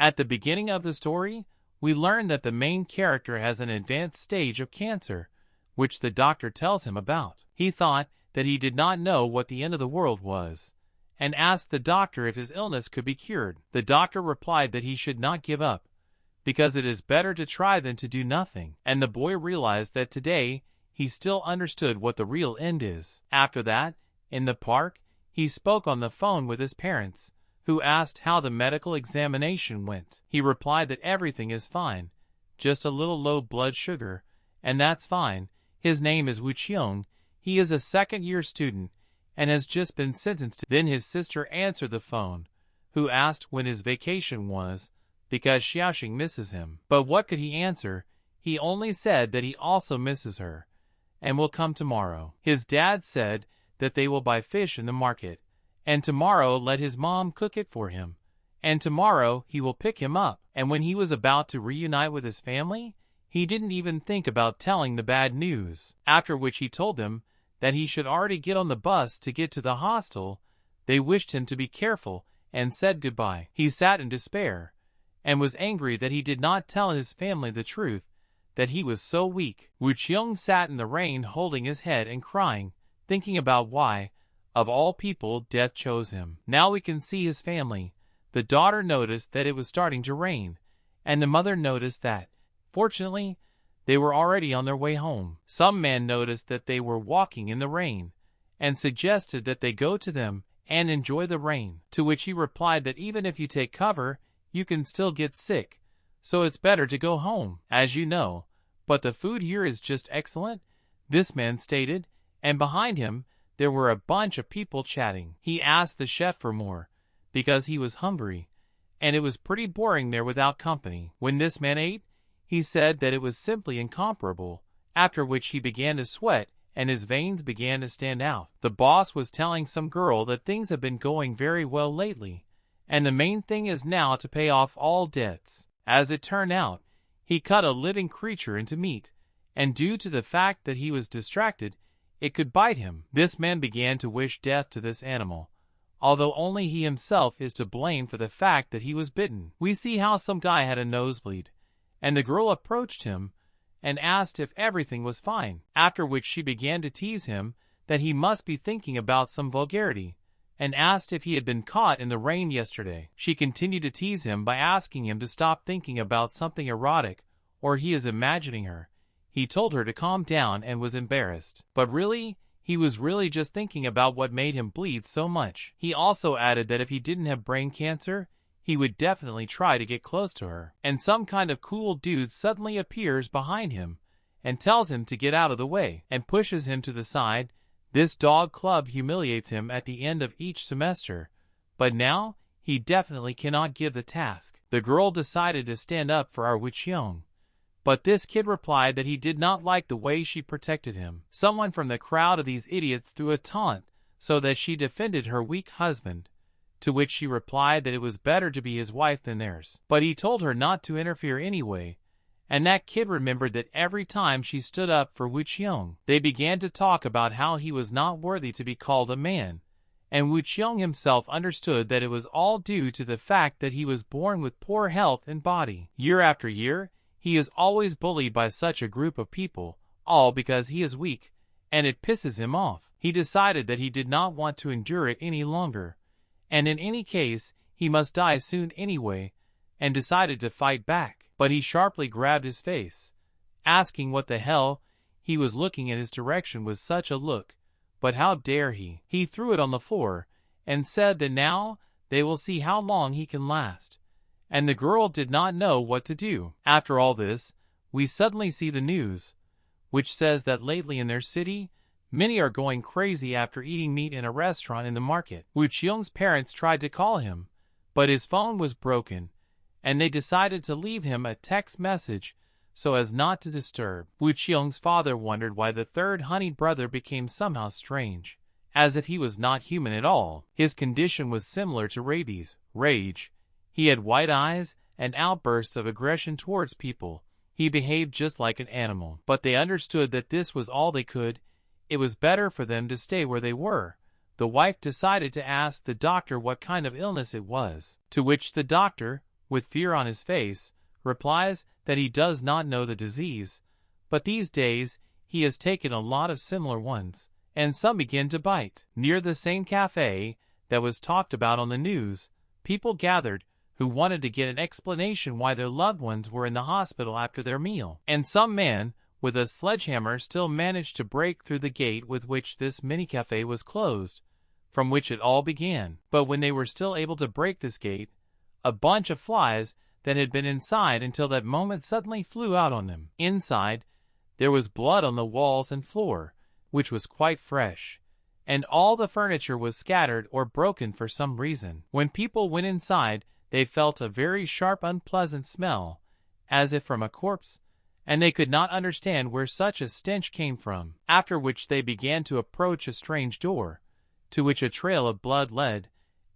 At the beginning of the story, we learn that the main character has an advanced stage of cancer, which the doctor tells him about. He thought that he did not know what the end of the world was, and asked the doctor if his illness could be cured. The doctor replied that he should not give up, because it is better to try than to do nothing. And the boy realized that today he still understood what the real end is. After that, in the park, he spoke on the phone with his parents, who asked how the medical examination went. He replied that everything is fine, just a little low blood sugar, and that's fine. His name is Wu Qiong. He is a second-year student and has just been sentenced to. Then his sister answered the phone, who asked when his vacation was, because Xiaoxing misses him. But what could he answer? He only said that he also misses her, and will come tomorrow. His dad said that they will buy fish in the market, and tomorrow let his mom cook it for him, and tomorrow he will pick him up. And when he was about to reunite with his family, he didn't even think about telling the bad news. After which he told them that he should already get on the bus to get to the hostel. They wished him to be careful and said goodbye. He sat in despair and was angry that he did not tell his family the truth, that he was so weak. Wu Qiong sat in the rain holding his head and crying, thinking about why, of all people, death chose him. Now we can see his family. The daughter noticed that it was starting to rain, and the mother noticed that, fortunately, they were already on their way home. Some man noticed that they were walking in the rain, and suggested that they go to them and enjoy the rain, to which he replied that even if you take cover, you can still get sick, so it's better to go home, as you know, but the food here is just excellent, this man stated, and behind him, there were a bunch of people chatting. He asked the chef for more, because he was hungry, and it was pretty boring there without company. When this man ate, he said that it was simply incomparable, after which he began to sweat and his veins began to stand out. The boss was telling some girl that things have been going very well lately, and the main thing is now to pay off all debts. As it turned out, he cut a living creature into meat, and due to the fact that he was distracted, it could bite him. This man began to wish death to this animal, although only he himself is to blame for the fact that he was bitten. We see how some guy had a nosebleed, and the girl approached him and asked if everything was fine, after which she began to tease him that he must be thinking about some vulgarity, and asked if he had been caught in the rain yesterday. She continued to tease him by asking him to stop thinking about something erotic, or he is imagining her. He told her to calm down and was embarrassed. But really, he was really just thinking about what made him bleed so much. He also added that if he didn't have brain cancer, he would definitely try to get close to her. And some kind of cool dude suddenly appears behind him and tells him to get out of the way and pushes him to the side. This dog club humiliates him at the end of each semester, but now he definitely cannot give the task. The girl decided to stand up for our Wu Qiong, but this kid replied that he did not like the way she protected him. Someone from the crowd of these idiots threw a taunt so that she defended her weak husband, to which she replied that it was better to be his wife than theirs. But he told her not to interfere anyway, and that kid remembered that every time she stood up for Wu Qiong. They began to talk about how he was not worthy to be called a man, and Wu Qiong himself understood that it was all due to the fact that he was born with poor health and body. Year after year, he is always bullied by such a group of people, all because he is weak, and it pisses him off. He decided that he did not want to endure it any longer, and in any case, he must die soon anyway, and decided to fight back. But he sharply grabbed his face, asking what the hell he was looking in his direction with such a look, but how dare he? He threw it on the floor, and said that now they will see how long he can last. And the girl did not know what to do. After all this, we suddenly see the news, which says that lately in their city, many are going crazy after eating meat in a restaurant in the market. Wu Qiong's parents tried to call him, but his phone was broken, and they decided to leave him a text message so as not to disturb. Wu Qiong's father wondered why the third honeyed brother became somehow strange, as if he was not human at all. His condition was similar to rabies, rage. He had white eyes and outbursts of aggression towards people. He behaved just like an animal. But they understood that this was all they could. It was better for them to stay where they were. The wife decided to ask the doctor what kind of illness it was, to which the doctor, with fear on his face, replies that he does not know the disease, but these days he has taken a lot of similar ones, and some begin to bite. Near the same cafe that was talked about on the news, people gathered who wanted to get an explanation why their loved ones were in the hospital after their meal. And some man with a sledgehammer still managed to break through the gate with which this mini-cafe was closed, from which it all began. But when they were still able to break this gate, a bunch of flies that had been inside until that moment suddenly flew out on them. Inside, there was blood on the walls and floor, which was quite fresh, and all the furniture was scattered or broken for some reason. When people went inside, they felt a very sharp, unpleasant smell, as if from a corpse, and they could not understand where such a stench came from. After which they began to approach a strange door, to which a trail of blood led,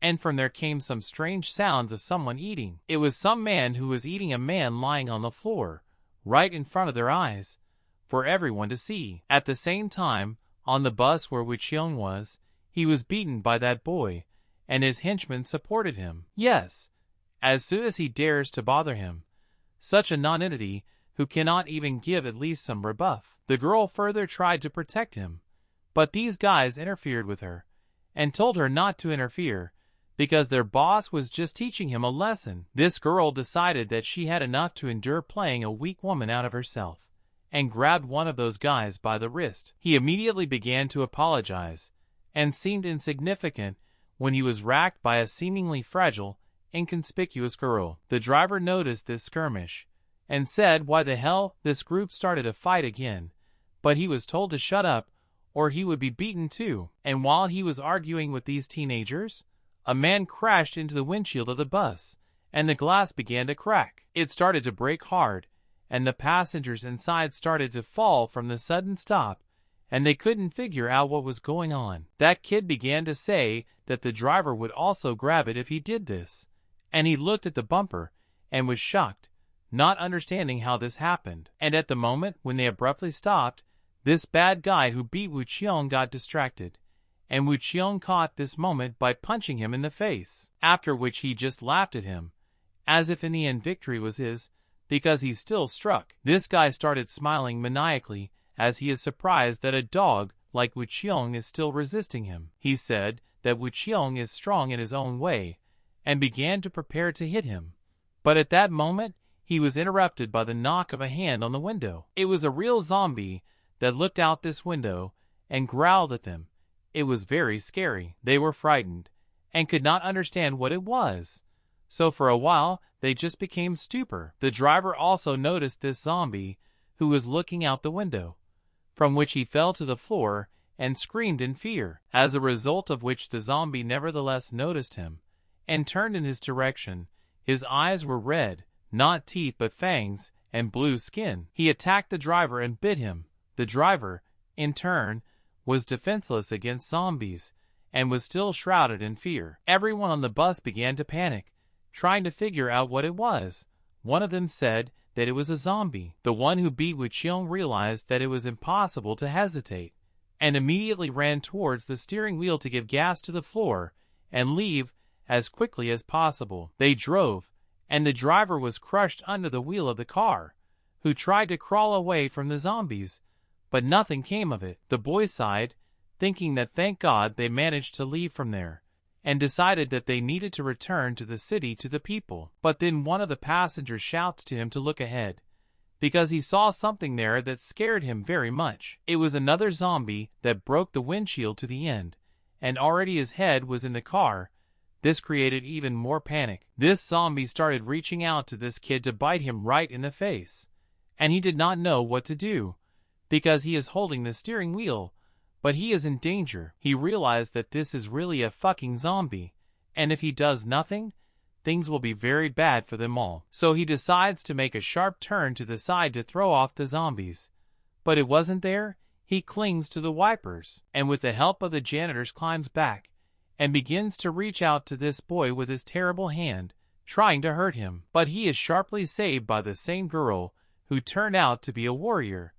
and from there came some strange sounds of someone eating. It was some man who was eating a man lying on the floor, right in front of their eyes, for everyone to see. At the same time, on the bus where Woo-cheong was, he was beaten by that boy, and his henchmen supported him. Yes, as soon as he dares to bother him, such a nonentity who cannot even give at least some rebuff. The girl further tried to protect him, but these guys interfered with her, and told her not to interfere, because their boss was just teaching him a lesson. This girl decided that she had enough to endure playing a weak woman out of herself, and grabbed one of those guys by the wrist. He immediately began to apologize, and seemed insignificant when he was racked by a seemingly fragile, inconspicuous girl. The driver noticed this skirmish, and said why the hell this group started a fight again, but he was told to shut up, or he would be beaten too. And while he was arguing with these teenagers, a man crashed into the windshield of the bus, and the glass began to crack. It started to break hard, and the passengers inside started to fall from the sudden stop, and they couldn't figure out what was going on. That kid began to say that the driver would also grab it if he did this, and he looked at the bumper, and was shocked, not understanding how this happened. And at the moment when they abruptly stopped, this bad guy who beat Woo-cheong got distracted, and Woo-cheong caught this moment by punching him in the face, after which he just laughed at him, as if in the end victory was his, because he still struck. This guy started smiling maniacally as he is surprised that a dog like Woo-cheong is still resisting him. He said that Woo-cheong is strong in his own way, and began to prepare to hit him. But at that moment, he was interrupted by the knock of a hand on the window. It was a real zombie that looked out this window and growled at them. It was very scary. They were frightened, and could not understand what it was. So for a while, they just became stupor. The driver also noticed this zombie, who was looking out the window, from which he fell to the floor and screamed in fear, as a result of which the zombie nevertheless noticed him, and turned in his direction. His eyes were red, not teeth but fangs, and blue skin. He attacked the driver and bit him. The driver, in turn, was defenseless against zombies, and was still shrouded in fear. Everyone on the bus began to panic, trying to figure out what it was. One of them said that it was a zombie. The one who beat Woo-cheong realized that it was impossible to hesitate, and immediately ran towards the steering wheel to give gas to the floor, and leave as quickly as possible. They drove, and the driver was crushed under the wheel of the car, who tried to crawl away from the zombies, but nothing came of it. The boy sighed, thinking that thank God they managed to leave from there, and decided that they needed to return to the city to the people. But then one of the passengers shouts to him to look ahead, because he saw something there that scared him very much. It was another zombie that broke the windshield to the end, and already his head was in the car. This created even more panic. This zombie started reaching out to this kid to bite him right in the face, and he did not know what to do, because he is holding the steering wheel, but he is in danger. He realized that this is really a fucking zombie, and if he does nothing, things will be very bad for them all. So he decides to make a sharp turn to the side to throw off the zombies. But it wasn't there. He clings to the wipers, and with the help of the janitors climbs back, and begins to reach out to this boy with his terrible hand, trying to hurt him. But he is sharply saved by the same girl, who turned out to be a warrior,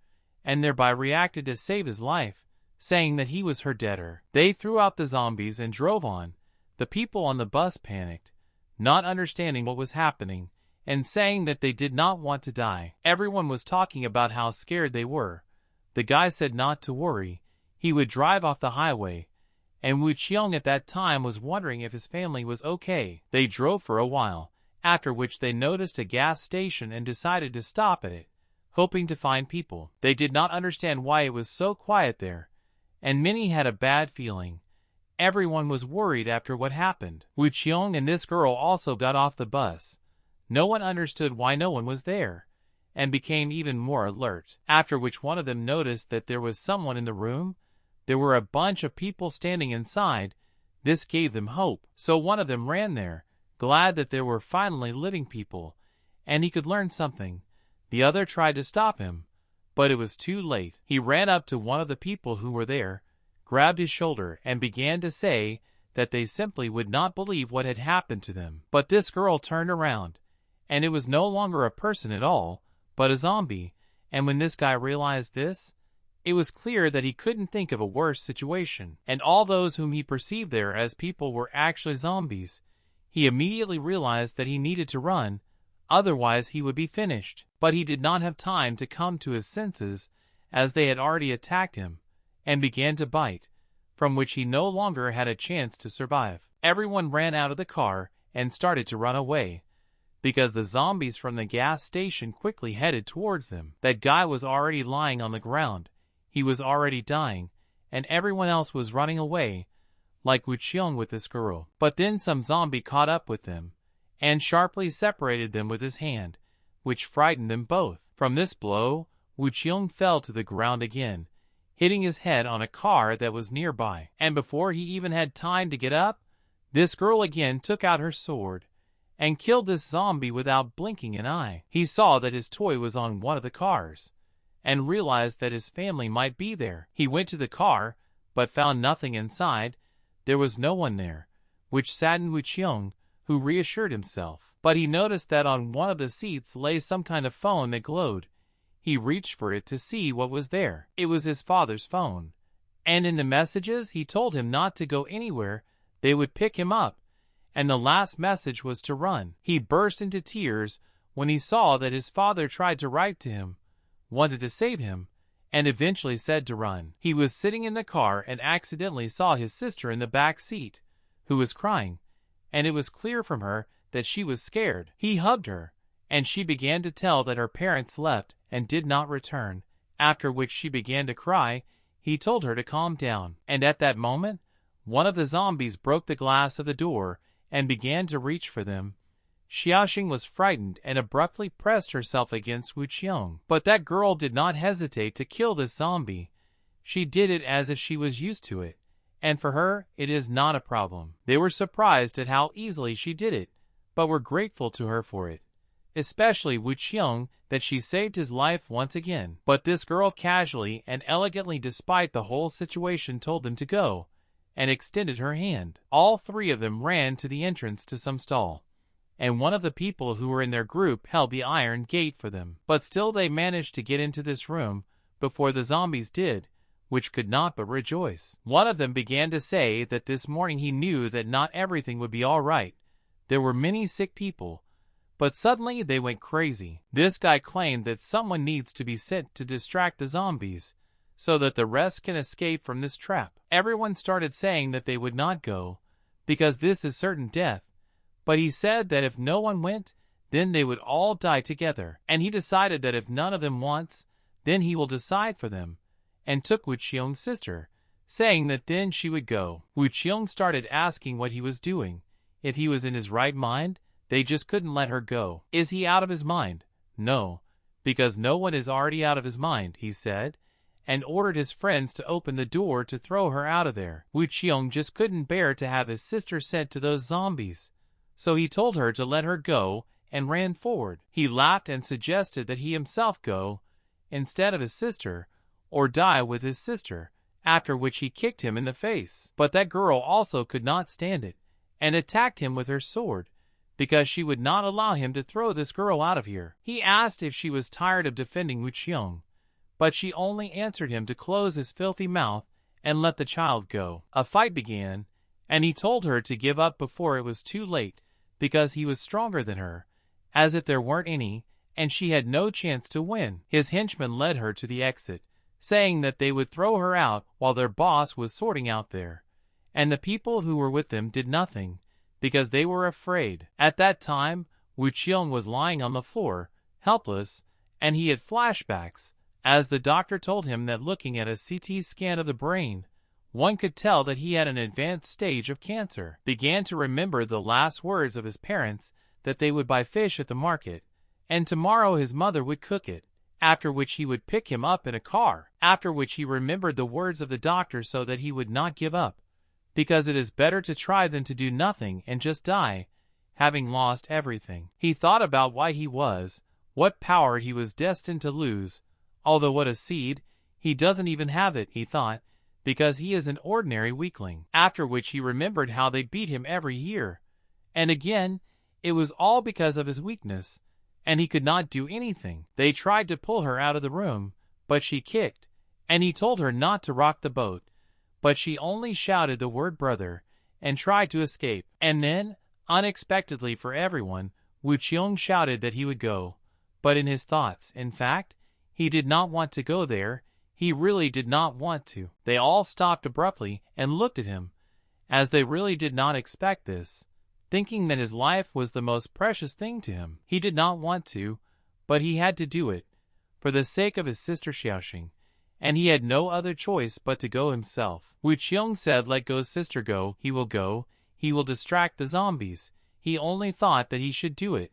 and thereby reacted to save his life, saying that he was her debtor. They threw out the zombies and drove on. The people on the bus panicked, not understanding what was happening, and saying that they did not want to die. Everyone was talking about how scared they were. The guy said not to worry, he would drive off the highway, and Wu Qiong at that time was wondering if his family was okay. They drove for a while, after which they noticed a gas station and decided to stop at it, hoping to find people. They did not understand why it was so quiet there, and many had a bad feeling. Everyone was worried after what happened. Wu Qiong and this girl also got off the bus. No one understood why no one was there, and became even more alert. After which one of them noticed that there was someone in the room. There were a bunch of people standing inside. This gave them hope. So one of them ran there, glad that there were finally living people, and he could learn something. The other tried to stop him, but it was too late. He ran up to one of the people who were there, grabbed his shoulder, and began to say that they simply would not believe what had happened to them. But this girl turned around, and it was no longer a person at all, but a zombie, and when this guy realized this, it was clear that he couldn't think of a worse situation, and all those whom he perceived there as people were actually zombies. He immediately realized that he needed to run, otherwise he would be finished. But he did not have time to come to his senses, as they had already attacked him, and began to bite, from which he no longer had a chance to survive. Everyone ran out of the car and started to run away, because the zombies from the gas station quickly headed towards them. That guy was already lying on the ground. He was already dying, and everyone else was running away, like Wu Qiong with this girl. But then some zombie caught up with them, and sharply separated them with his hand, which frightened them both. From this blow, Wu Qiong fell to the ground again, hitting his head on a car that was nearby. And before he even had time to get up, this girl again took out her sword, and killed this zombie without blinking an eye. He saw that his toy was on one of the cars, and realized that his family might be there. He went to the car, but found nothing inside. There was no one there, which saddened Wu Qiong, who reassured himself. But he noticed that on one of the seats lay some kind of phone that glowed. He reached for it to see what was there. It was his father's phone, and in the messages he told him not to go anywhere, they would pick him up, and the last message was to run. He burst into tears when he saw that his father tried to write to him, wanted to save him, and eventually said to run. He was sitting in the car and accidentally saw his sister in the back seat, who was crying, and it was clear from her that she was scared. He hugged her, and she began to tell that her parents left and did not return, after which she began to cry. He told her to calm down, and at that moment, one of the zombies broke the glass of the door and began to reach for them. Xiaoxing was frightened and abruptly pressed herself against Wu Qiong. But that girl did not hesitate to kill this zombie. She did it as if she was used to it, and for her, it is not a problem. They were surprised at how easily she did it, but were grateful to her for it, especially Wu Qiong, that she saved his life once again. But this girl casually and elegantly, despite the whole situation, told them to go, and extended her hand. All three of them ran to the entrance to some stall, and one of the people who were in their group held the iron gate for them. But still they managed to get into this room before the zombies did, which could not but rejoice. One of them began to say that this morning he knew that not everything would be all right. There were many sick people, but suddenly they went crazy. This guy claimed that someone needs to be sent to distract the zombies, so that the rest can escape from this trap. Everyone started saying that they would not go, because this is certain death, but he said that if no one went, then they would all die together, and he decided that if none of them wants, then he will decide for them, and took Wu Qiong's sister, saying that then she would go. Wu Qiong started asking what he was doing, if he was in his right mind. They just couldn't let her go. Is he out of his mind? No, because no one is already out of his mind, he said, and ordered his friends to open the door to throw her out of there. Wu Qiong just couldn't bear to have his sister sent to those zombies, so he told her to let her go and ran forward. He laughed and suggested that he himself go, instead of his sister, or die with his sister, after which he kicked him in the face. But that girl also could not stand it, and attacked him with her sword, because she would not allow him to throw this girl out of here. He asked if she was tired of defending Wu Qiong, but she only answered him to close his filthy mouth and let the child go. A fight began, and he told her to give up before it was too late, because he was stronger than her, as if there weren't any, and she had no chance to win. His henchmen led her to the exit, saying that they would throw her out while their boss was sorting out there. And the people who were with them did nothing, because they were afraid. At that time, Wu Qiong was lying on the floor, helpless, and he had flashbacks, as the doctor told him that looking at a CT scan of the brain, one could tell that he had an advanced stage of cancer. Began to remember the last words of his parents, that they would buy fish at the market, and tomorrow his mother would cook it, after which he would pick him up in a car, after which he remembered the words of the doctor so that he would not give up, because it is better to try than to do nothing and just die, having lost everything. He thought about why he was, what power he was destined to lose, although what a seed, he doesn't even have it, he thought, because he is an ordinary weakling. After which he remembered how they beat him every year, and again, it was all because of his weakness, and he could not do anything. They tried to pull her out of the room, but she kicked, and he told her not to rock the boat, but she only shouted the word brother, and tried to escape. And then, unexpectedly for everyone, Wu Qiong shouted that he would go, but in his thoughts, in fact, he did not want to go there, he really did not want to. They all stopped abruptly and looked at him, as they really did not expect this, thinking that his life was the most precious thing to him. He did not want to, but he had to do it, for the sake of his sister Xiaoxing, and he had no other choice but to go himself. Wu Qiong said, "Let go, sister, go, he will distract the zombies." He only thought that he should do it.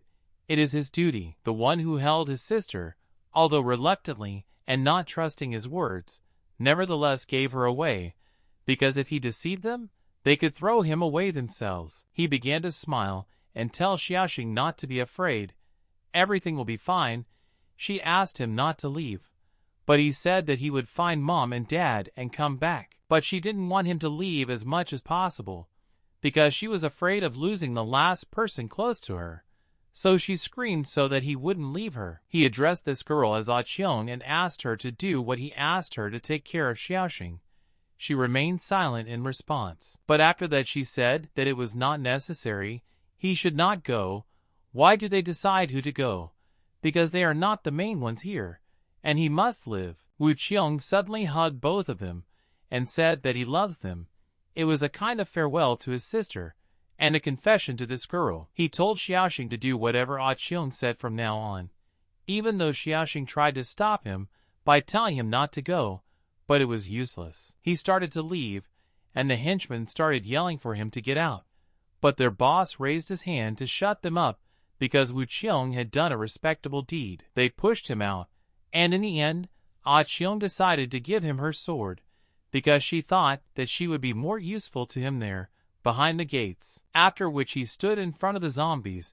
It is his duty. The one who held his sister, although reluctantly and not trusting his words, nevertheless gave her away, because if he deceived them, they could throw him away themselves. He began to smile and tell Xiaoxing not to be afraid. Everything will be fine. She asked him not to leave, but he said that he would find mom and dad and come back. But she didn't want him to leave as much as possible, because she was afraid of losing the last person close to her. So she screamed so that he wouldn't leave her. He addressed this girl as Qiong and asked her to do what he asked her to take care of Xiaoxing. She remained silent in response. But after that she said that it was not necessary, he should not go. Why do they decide who to go? Because they are not the main ones here, and he must live. Wu Qiong suddenly hugged both of them, and said that he loves them. It was a kind of farewell to his sister, and a confession to this girl. He told Xiaoxing to do whatever Qiong said from now on, even though Xiaoxing tried to stop him by telling him not to go, but it was useless. He started to leave, and the henchmen started yelling for him to get out, but their boss raised his hand to shut them up because Wu Qiong had done a respectable deed. They pushed him out, and in the end, Qiong decided to give him her sword, because she thought that she would be more useful to him there, behind the gates. After which he stood in front of the zombies,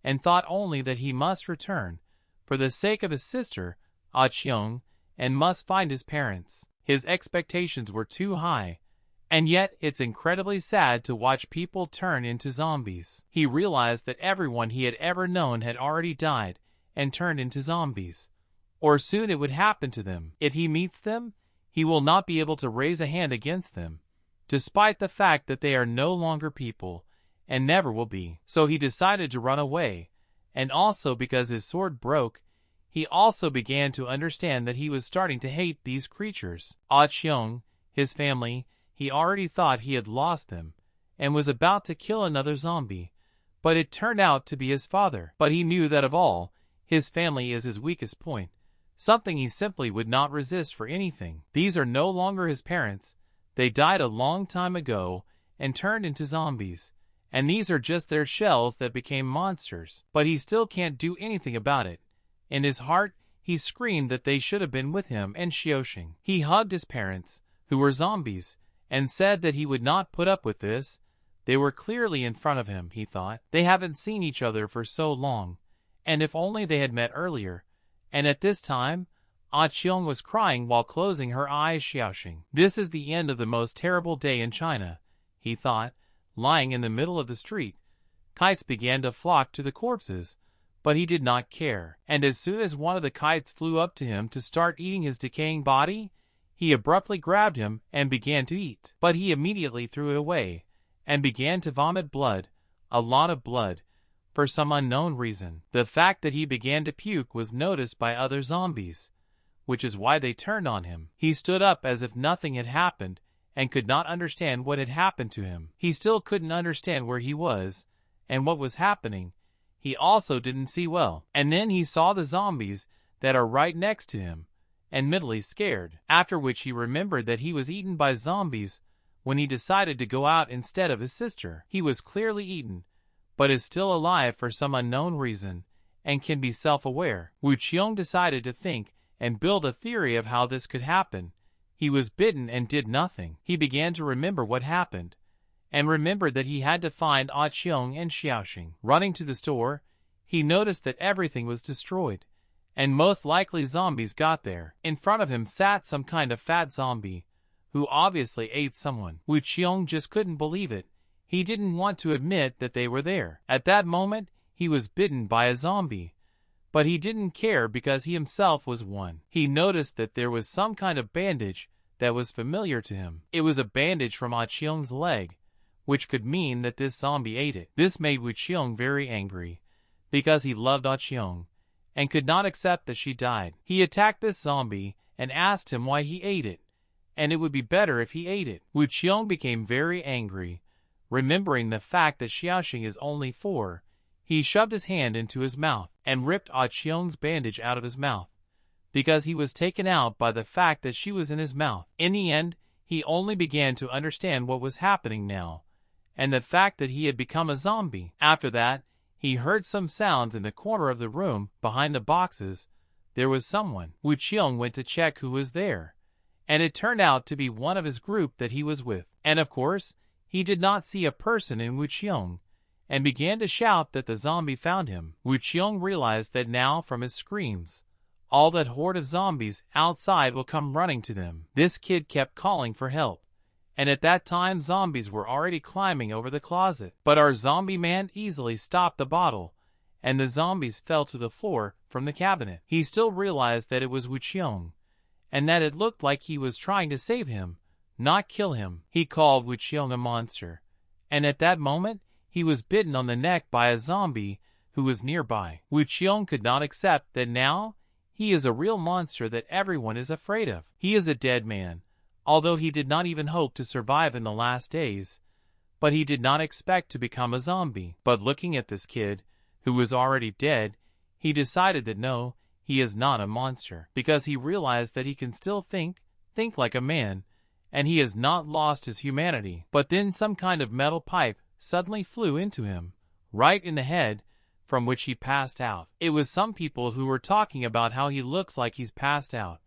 and thought only that he must return, for the sake of his sister, Qiong, and must find his parents. His expectations were too high, and yet it's incredibly sad to watch people turn into zombies. He realized that everyone he had ever known had already died and turned into zombies, or soon it would happen to them. If he meets them, he will not be able to raise a hand against them, despite the fact that they are no longer people, and never will be. So he decided to run away, and also because his sword broke, he also began to understand that he was starting to hate these creatures. Qiong, his family, he already thought he had lost them, and was about to kill another zombie, but it turned out to be his father. But he knew that of all, his family is his weakest point, something he simply would not resist for anything. These are no longer his parents. They died a long time ago and turned into zombies, and these are just their shells that became monsters. But he still can't do anything about it. In his heart, he screamed that they should have been with him and Xiaoxing. He hugged his parents, who were zombies, and said that he would not put up with this. They were clearly in front of him, he thought. They haven't seen each other for so long, and if only they had met earlier. And at this time, Qiong was crying while closing her eyes. Xiaoxing. This is the end of the most terrible day in China, he thought, lying in the middle of the street. Kites began to flock to the corpses, but he did not care. And as soon as one of the kites flew up to him to start eating his decaying body, he abruptly grabbed him and began to eat. But he immediately threw it away, and began to vomit blood, a lot of blood, for some unknown reason. The fact that he began to puke was noticed by other zombies, which is why they turned on him. He stood up as if nothing had happened and could not understand what had happened to him. He still couldn't understand where he was and what was happening. He also didn't see well. And then he saw the zombies that are right next to him, and mentally scared. After which he remembered that he was eaten by zombies when he decided to go out instead of his sister. He was clearly eaten, but is still alive for some unknown reason, and can be self-aware. Wu Qiong decided to think and build a theory of how this could happen. He was bitten and did nothing. He began to remember what happened, and remembered that he had to find Ah Qiong and Xiaoxing. Running to the store, he noticed that everything was destroyed, and most likely zombies got there. In front of him sat some kind of fat zombie, who obviously ate someone. Wu Qiong just couldn't believe it. He didn't want to admit that they were there. At that moment, he was bitten by a zombie, but he didn't care because he himself was one. He noticed that there was some kind of bandage that was familiar to him. It was a bandage from Ah Qiong's leg, which could mean that this zombie ate it. This made Wu Qiong very angry, because he loved Ah Qiong, and could not accept that she died. He attacked this zombie and asked him why he ate it, and it would be better if he ate it. Wu Qiong became very angry, remembering the fact that Xiaoxing is only 4. He shoved his hand into his mouth and ripped Ah Qiong's bandage out of his mouth, because he was taken out by the fact that she was in his mouth. In the end, he only began to understand what was happening now, and the fact that he had become a zombie. After that, he heard some sounds in the corner of the room behind the boxes. There was someone. Wu Qiong went to check who was there, and it turned out to be one of his group that he was with. And of course, he did not see a person in Wu Qiong, and began to shout that the zombie found him. Wu Qiong realized that now from his screams, all that horde of zombies outside will come running to them. This kid kept calling for help, and at that time zombies were already climbing over the closet. But our zombie man easily stopped the bottle, and the zombies fell to the floor from the cabinet. He still realized that it was Wu Qiong, and that it looked like he was trying to save him, not kill him. He called Wu Qiong a monster, and at that moment, he was bitten on the neck by a zombie who was nearby. Wu Qiong could not accept that now he is a real monster that everyone is afraid of. He is a dead man, although he did not even hope to survive in the last days, but he did not expect to become a zombie. But looking at this kid, who was already dead, he decided that no, he is not a monster, because he realized that he can still think like a man, and he has not lost his humanity. But then some kind of metal pipe suddenly flew into him, right in the head, from which he passed out. It was some people who were talking about how he looks like he's passed out,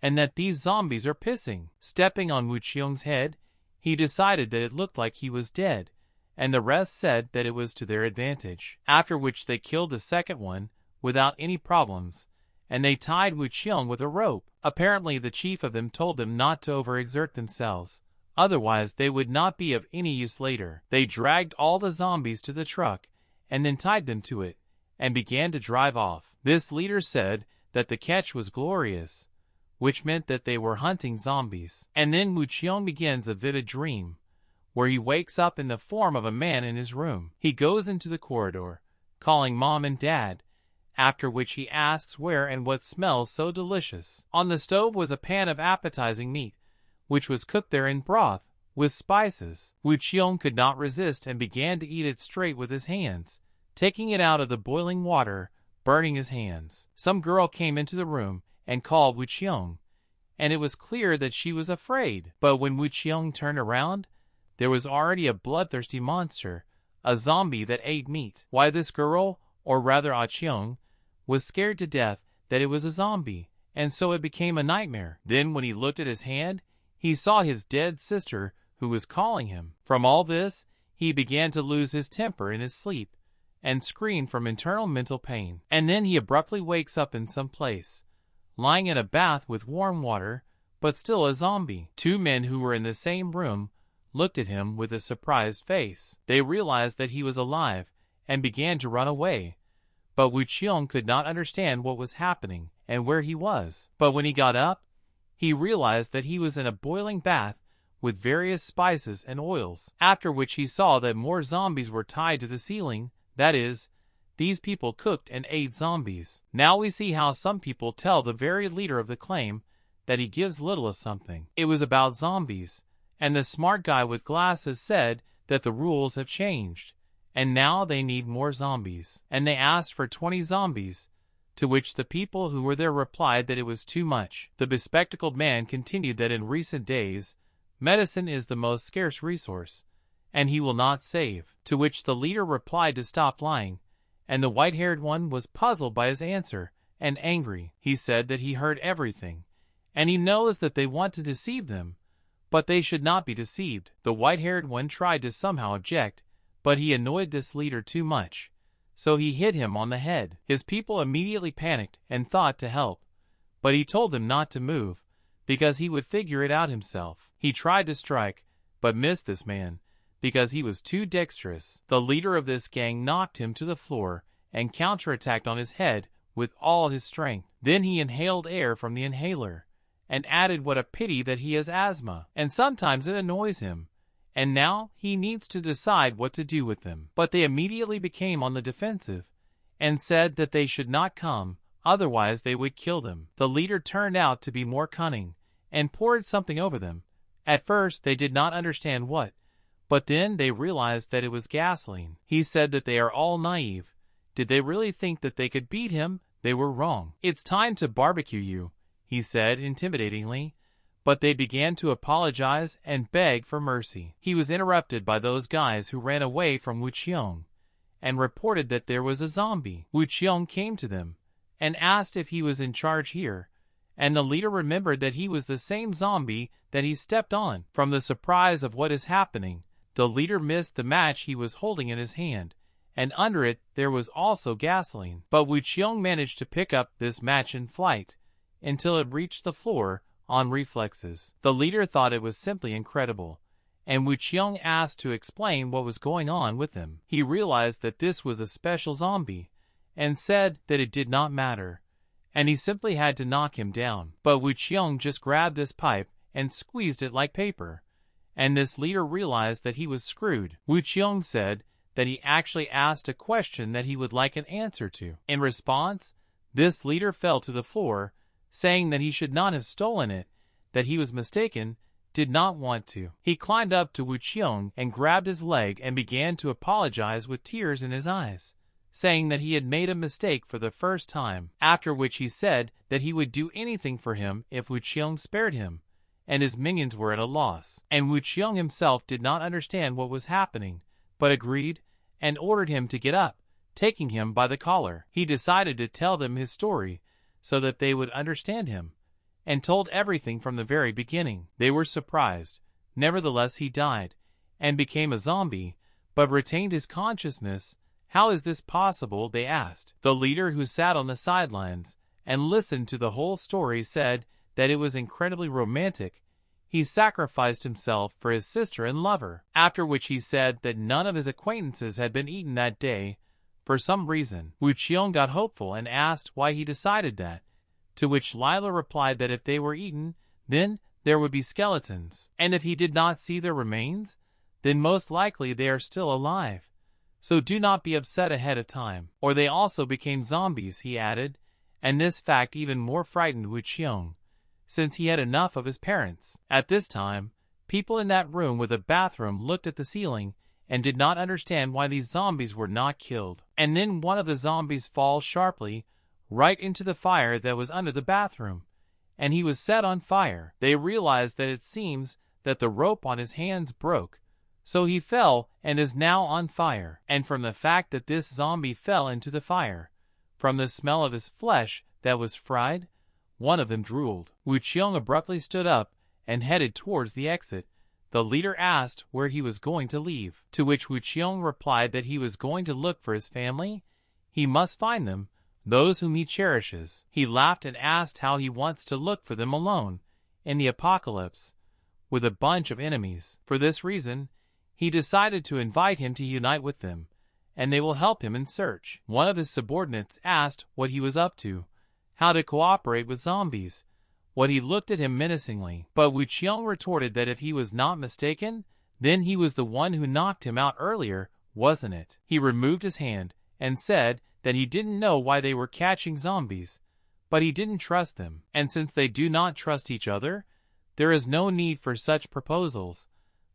and that these zombies are pissing. Stepping on Wu Qiong's head, he decided that it looked like he was dead, and the rest said that it was to their advantage. After which they killed the second one without any problems, and they tied Wu Qiong with a rope. Apparently the chief of them told them not to overexert themselves, otherwise they would not be of any use later. They dragged all the zombies to the truck, and then tied them to it, and began to drive off. This leader said that the catch was glorious, which meant that they were hunting zombies. And then Wu Qiong begins a vivid dream, where he wakes up in the form of a man in his room. He goes into the corridor, calling Mom and Dad, after which he asks where and what smells so delicious. On the stove was a pan of appetizing meat, which was cooked there in broth, with spices. Wu Qiong could not resist and began to eat it straight with his hands, taking it out of the boiling water, burning his hands. Some girl came into the room and called Wu Qiong, and it was clear that she was afraid. But when Wu Qiong turned around, there was already a bloodthirsty monster, a zombie that ate meat. Why this girl, or rather Ah Qiong, was scared to death that it was a zombie, and so it became a nightmare. Then when he looked at his hand, he saw his dead sister who was calling him. From all this, he began to lose his temper in his sleep, and screamed from internal mental pain. And then he abruptly wakes up in some place, lying in a bath with warm water, but still a zombie. 2 men who were in the same room looked at him with a surprised face. They realized that he was alive, and began to run away. But Wu Qiong could not understand what was happening, and where he was. But when he got up, he realized that he was in a boiling bath with various spices and oils. After which he saw that more zombies were tied to the ceiling, that is, these people cooked and ate zombies. Now we see how some people tell the very leader of the claim that he gives little of something. It was about zombies, and the smart guy with glasses said that the rules have changed, and now they need more zombies. And they asked for 20 zombies, to which the people who were there replied that it was too much. The bespectacled man continued that in recent days, medicine is the most scarce resource, and he will not save. To which the leader replied to stop lying, and the white-haired one was puzzled by his answer and angry. He said that he heard everything, and he knows that they want to deceive them, but they should not be deceived. The white-haired one tried to somehow object, but he annoyed this leader too much, so he hit him on the head. His people immediately panicked and thought to help, but he told them not to move, because he would figure it out himself. He tried to strike, but missed this man, because he was too dexterous. The leader of this gang knocked him to the floor and counterattacked on his head with all his strength. Then he inhaled air from the inhaler, and added what a pity that he has asthma, and sometimes it annoys him, and now he needs to decide what to do with them. But they immediately became on the defensive, and said that they should not come, otherwise they would kill them. The leader turned out to be more cunning, and poured something over them. At first they did not understand what, but then they realized that it was gasoline. He said that they are all naive. Did they really think that they could beat him? They were wrong. It's time to barbecue you, he said intimidatingly, but they began to apologize and beg for mercy. He was interrupted by those guys who ran away from Wuqiong and reported that there was a zombie. Wuqiong came to them and asked if he was in charge here, and the leader remembered that he was the same zombie that he stepped on. From the surprise of what is happening, the leader missed the match he was holding in his hand, and under it there was also gasoline. But Wuqiong managed to pick up this match in flight until it reached the floor on reflexes. The leader thought it was simply incredible, and Wuqiong asked to explain what was going on with him. He realized that this was a special zombie, and said that it did not matter, and he simply had to knock him down. But Wuqiong just grabbed this pipe and squeezed it like paper, and this leader realized that he was screwed. Wuqiong said that he actually asked a question that he would like an answer to. In response, this leader fell to the floor, saying that he should not have stolen it, that he was mistaken, did not want to. He climbed up to Wuqiong and grabbed his leg and began to apologize with tears in his eyes, saying that he had made a mistake for the first time, after which he said that he would do anything for him if Wuqiong spared him, and his minions were at a loss. And Wuqiong himself did not understand what was happening, but agreed and ordered him to get up, taking him by the collar. He decided to tell them his story so that they would understand him, and told everything from the very beginning. They were surprised. Nevertheless, he died and became a zombie, but retained his consciousness. How is this possible? They asked. The leader, who sat on the sidelines and listened to the whole story, said that it was incredibly romantic. He sacrificed himself for his sister and lover, after which he said that none of his acquaintances had been eaten that day for some reason. Wuqiong got hopeful and asked why he decided that, to which Lila replied that if they were eaten, then there would be skeletons, and if he did not see their remains, then most likely they are still alive. So do not be upset ahead of time. Or they also became zombies, he added, and this fact even more frightened Wuqiong, since he had enough of his parents. At this time, people in that room with a bathroom looked at the ceiling and did not understand why these zombies were not killed. And then one of the zombies falls sharply right into the fire that was under the bathroom, and he was set on fire. They realized that it seems that the rope on his hands broke, so he fell and is now on fire. And from the fact that this zombie fell into the fire, from the smell of his flesh that was fried, one of them drooled. Wuqiong abruptly stood up and headed towards the exit. The leader asked where he was going to leave, to which Wuqiong replied that he was going to look for his family. He must find them, those whom he cherishes. He laughed and asked how he wants to look for them alone, in the apocalypse, with a bunch of enemies. For this reason, he decided to invite him to unite with them, and they will help him in search. One of his subordinates asked what he was up to, how to cooperate with zombies, what he looked at him menacingly. But Wuqiong retorted that if he was not mistaken, then he was the one who knocked him out earlier, wasn't it? He removed his hand and said that he didn't know why they were catching zombies, but he didn't trust them. And since they do not trust each other, there is no need for such proposals.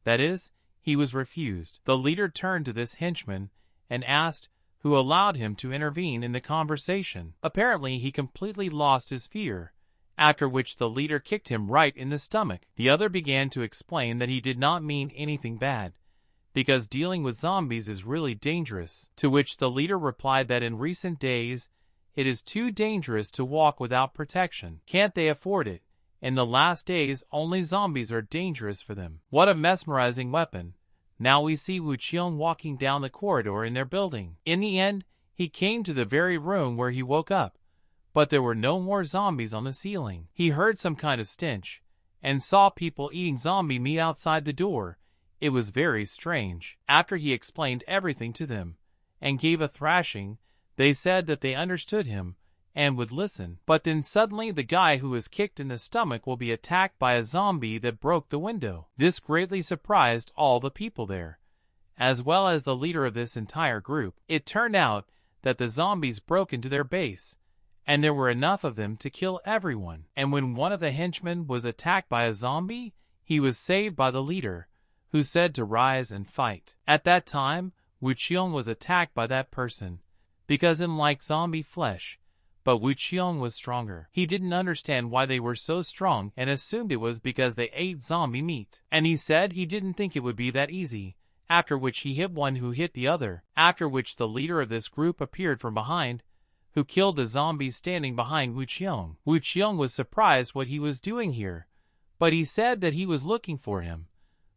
That is, he was refused. The leader turned to this henchman and asked who allowed him to intervene in the conversation. Apparently, he completely lost his fear, after which the leader kicked him right in the stomach. The other began to explain that he did not mean anything bad, because dealing with zombies is really dangerous, to which the leader replied that in recent days, it is too dangerous to walk without protection. Can't they afford it? In the last days, only zombies are dangerous for them. What a mesmerizing weapon. Now we see Wu Qiong walking down the corridor in their building. In the end, he came to the very room where he woke up, but there were no more zombies on the ceiling. He heard some kind of stench, and saw people eating zombie meat outside the door. It was very strange. After he explained everything to them, and gave a thrashing, they said that they understood him, and would listen. But then suddenly the guy who was kicked in the stomach will be attacked by a zombie that broke the window. This greatly surprised all the people there, as well as the leader of this entire group. It turned out that the zombies broke into their base, and there were enough of them to kill everyone. And when one of the henchmen was attacked by a zombie, he was saved by the leader, who said to rise and fight. At that time, Wu Qiong was attacked by that person, because him liked zombie flesh. But Wu Qiong was stronger. He didn't understand why they were so strong and assumed it was because they ate zombie meat. And he said he didn't think it would be that easy, after which he hit one who hit the other, after which the leader of this group appeared from behind, who killed the zombies standing behind Wu Qiong. Wu Qiong was surprised what he was doing here, but he said that he was looking for him,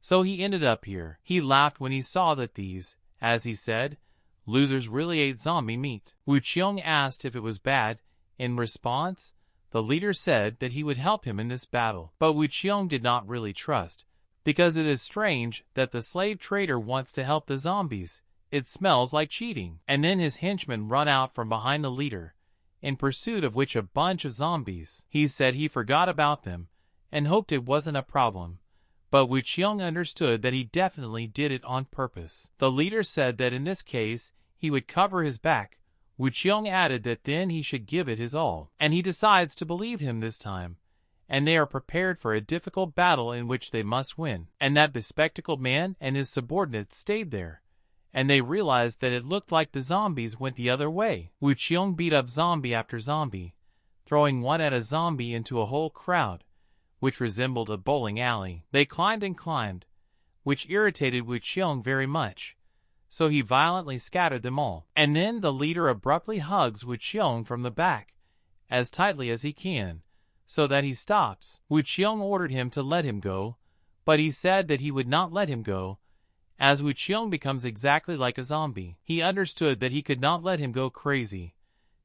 so he ended up here. He laughed when he saw that these, as he said, losers really ate zombie meat. Wu Qiong asked if it was bad. In response, the leader said that he would help him in this battle. But Wu Qiong did not really trust, because it is strange that the slave trader wants to help the zombies. It smells like cheating. And then his henchmen run out from behind the leader, in pursuit of which a bunch of zombies. He said he forgot about them, and hoped it wasn't a problem. But Wu Qiong understood that he definitely did it on purpose. The leader said that in this case, he would cover his back. Wu Qiong added that then he should give it his all. And he decides to believe him this time. And they are prepared for a difficult battle in which they must win. And that bespectacled man and his subordinates stayed there. And they realized that it looked like the zombies went the other way. Wu Qiong beat up zombie after zombie, throwing one at a zombie into a whole crowd, which resembled a bowling alley. They climbed and climbed, which irritated Wu Qiong very much. So he violently scattered them all. And then the leader abruptly hugs Wu Qiong from the back, as tightly as he can, so that he stops. Wu Qiong ordered him to let him go, but he said that he would not let him go, as Wu Qiong becomes exactly like a zombie. He understood that he could not let him go crazy,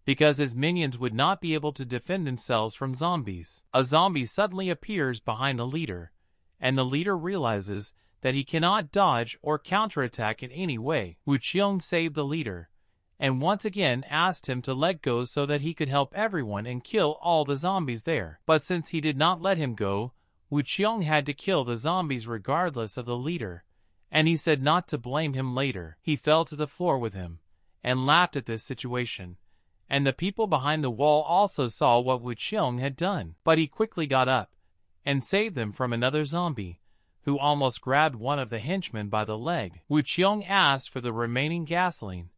because his minions would not be able to defend themselves from zombies. A zombie suddenly appears behind the leader, and the leader realizes that he cannot dodge or counterattack in any way. Wu Qiong saved the leader, and once again asked him to let go so that he could help everyone and kill all the zombies there. But since he did not let him go, Wu Qiong had to kill the zombies regardless of the leader, and he said not to blame him later. He fell to the floor with him, and laughed at this situation. And the people behind the wall also saw what Wu Qiong had done. But he quickly got up, and saved them from another zombie, who almost grabbed one of the henchmen by the leg. Wu Qiong asked for the remaining gasoline,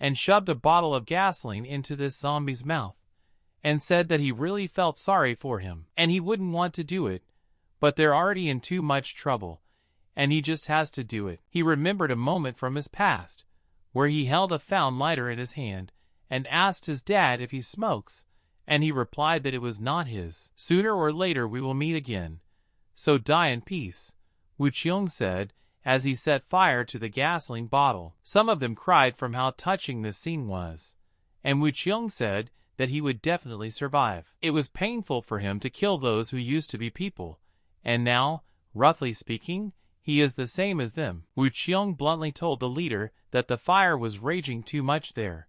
and shoved a bottle of gasoline into this zombie's mouth, and said that he really felt sorry for him, and he wouldn't want to do it, but they're already in too much trouble, and he just has to do it. He remembered a moment from his past, where he held a found lighter in his hand, and asked his dad if he smokes, and he replied that it was not his. Sooner or later we will meet again, so die in peace, Wu Qiong said, as he set fire to the gasoline bottle. Some of them cried from how touching this scene was, and Wu Qiong said that he would definitely survive. It was painful for him to kill those who used to be people, and now, roughly speaking, he is the same as them. Wu Qiong bluntly told the leader that the fire was raging too much there,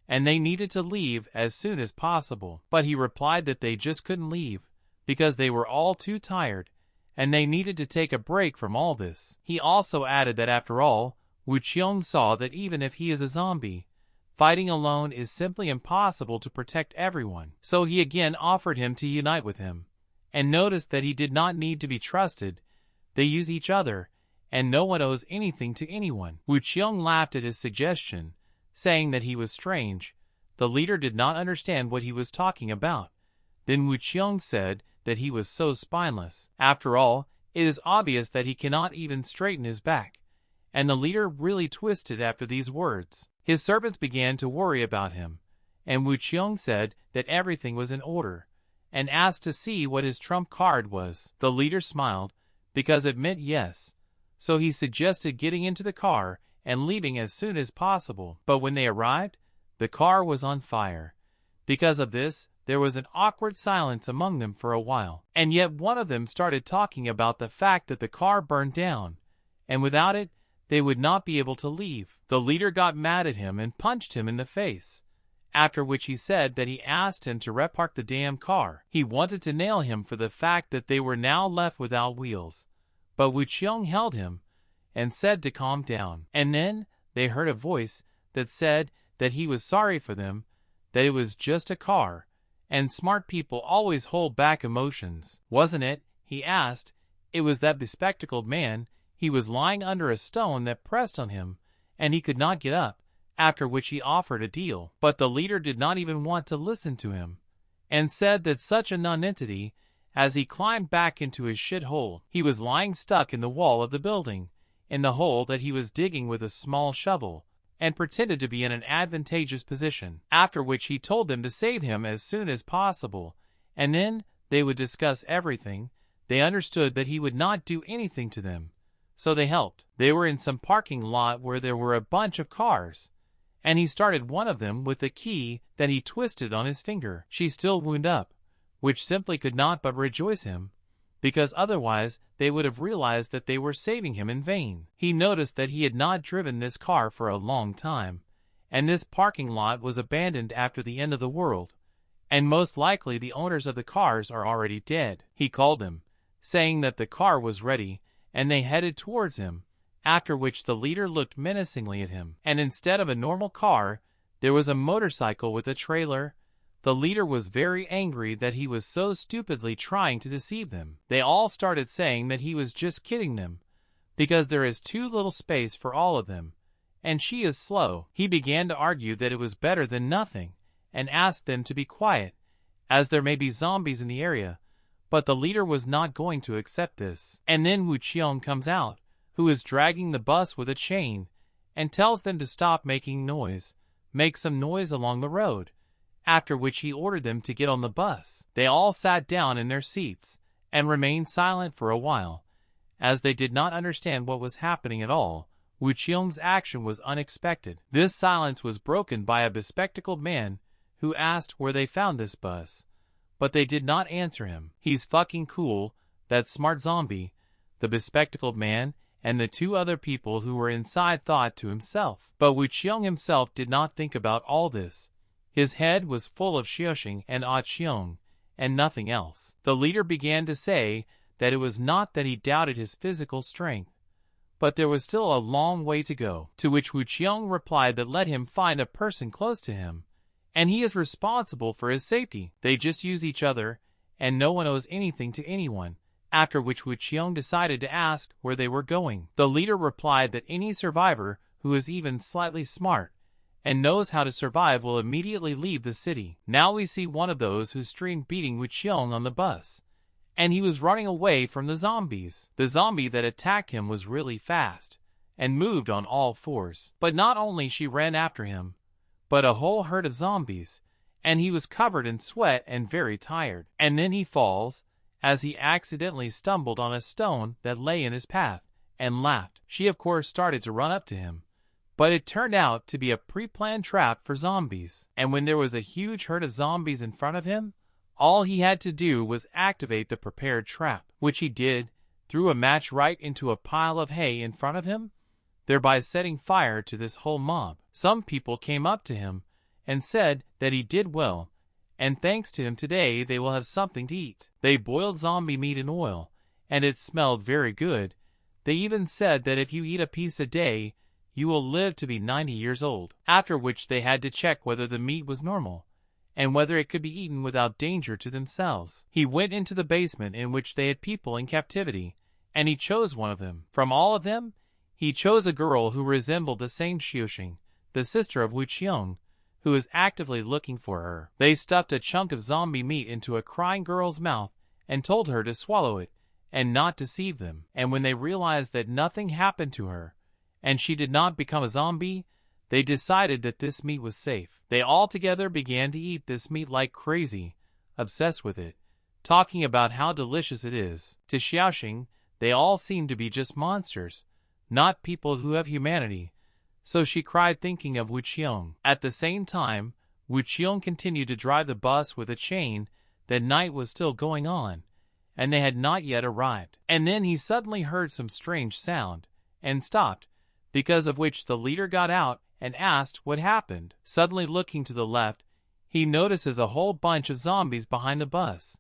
and they needed to leave as soon as possible. But he replied that they just couldn't leave, because they were all too tired, and they needed to take a break from all this. He also added that after all, Wu Qiong saw that even if he is a zombie, Fighting alone is simply impossible to protect everyone. So he again offered him to unite with him, and noticed that he did not need to be trusted. They use each other, and no one owes anything to anyone. Wu Qiong laughed at his suggestion, saying that he was strange. The leader did not understand what he was talking about. Then Wu Qiong said that he was so spineless. After all, it is obvious that he cannot even straighten his back. And the leader really twisted after these words. His servants began to worry about him, and Wu Qiong said that everything was in order, and asked to see what his trump card was. The leader smiled, because it meant yes, so he suggested getting into the car and leaving as soon as possible. But when they arrived, the car was on fire. Because of this, there was an awkward silence among them for a while, and yet one of them started talking about the fact that the car burned down, and without it, they would not be able to leave. The leader got mad at him and punched him in the face, after which he said that he asked him to repark the damn car. He wanted to nail him for the fact that they were now left without wheels, but Wu Qiong held him and said to calm down. And then they heard a voice that said that he was sorry for them, that it was just a car, and smart people always hold back emotions. Wasn't it? He asked. It was that bespectacled man. He was lying under a stone that pressed on him, and he could not get up, after which he offered a deal. But the leader did not even want to listen to him, and said that such a nonentity, as he climbed back into his shithole. He was lying stuck in the wall of the building, in the hole that he was digging with a small shovel, and pretended to be in an advantageous position, after which he told them to save him as soon as possible, and then they would discuss everything. They understood that he would not do anything to them, so they helped. They were in some parking lot where there were a bunch of cars, and he started one of them with a key that he twisted on his finger. She still wound up, which simply could not but rejoice him, because otherwise they would have realized that they were saving him in vain. He noticed that he had not driven this car for a long time, and this parking lot was abandoned after the end of the world, and most likely the owners of the cars are already dead. He called them, saying that the car was ready, and they headed towards him, after which the leader looked menacingly at him. And instead of a normal car, there was a motorcycle with a trailer. The leader was very angry that he was so stupidly trying to deceive them. They all started saying that he was just kidding them, because there is too little space for all of them, and she is slow. He began to argue that it was better than nothing, and asked them to be quiet, as there may be zombies in the area. But the leader was not going to accept this. And then Wu Qiong comes out, who is dragging the bus with a chain, and tells them to stop making noise, make some noise along the road, after which he ordered them to get on the bus. They all sat down in their seats, and remained silent for a while, as they did not understand what was happening at all. Wu Qiong's action was unexpected. This silence was broken by a bespectacled man, who asked where they found this bus. But they did not answer him. He's fucking cool, that smart zombie. The bespectacled man and the two other people who were inside thought to himself. But Wu Qiong himself did not think about all this. His head was full of Xiaoxing and Ah Qiong, and nothing else. The leader began to say that it was not that he doubted his physical strength, but there was still a long way to go. To which Wu Qiong replied that let him find a person close to him, and he is responsible for his safety. They just use each other, and no one owes anything to anyone. After which Wu Qiong decided to ask where they were going. The leader replied that any survivor who is even slightly smart and knows how to survive will immediately leave the city. Now we see one of those who streamed beating Wu Qiong on the bus, and he was running away from the zombies. The zombie that attacked him was really fast, and moved on all fours. But not only she ran after him, but a whole herd of zombies, and he was covered in sweat and very tired. And then he falls, as he accidentally stumbled on a stone that lay in his path, and laughed. She of course started to run up to him, but it turned out to be a pre-planned trap for zombies. And when there was a huge herd of zombies in front of him, all he had to do was activate the prepared trap, which he did, threw a match right into a pile of hay in front of him, thereby setting fire to this whole mob. Some people came up to him and said that he did well, and thanks to him today they will have something to eat. They boiled zombie meat in oil, and it smelled very good. They even said that if you eat a piece a day, You will live to be 90 years old. After which they had to check whether the meat was normal, and whether it could be eaten without danger to themselves. He went into the basement in which they had people in captivity, and he chose one of them. From all of them, he chose a girl who resembled the same Xiuxing, the sister of Wu Qiong, who was actively looking for her. They stuffed a chunk of zombie meat into a crying girl's mouth and told her to swallow it and not deceive them. And when they realized that nothing happened to her and she did not become a zombie, they decided that this meat was safe. They all together began to eat this meat like crazy, obsessed with it, talking about how delicious it is. To Xiaoxing, they all seemed to be just monsters, not people who have humanity, so she cried thinking of Wu Qiong. At the same time, Wu Qiong continued to drive the bus with a chain. That night was still going on, and they had not yet arrived. And then he suddenly heard some strange sound, and stopped, because of which the leader got out and asked what happened. Suddenly looking to the left, he notices a whole bunch of zombies behind the bus,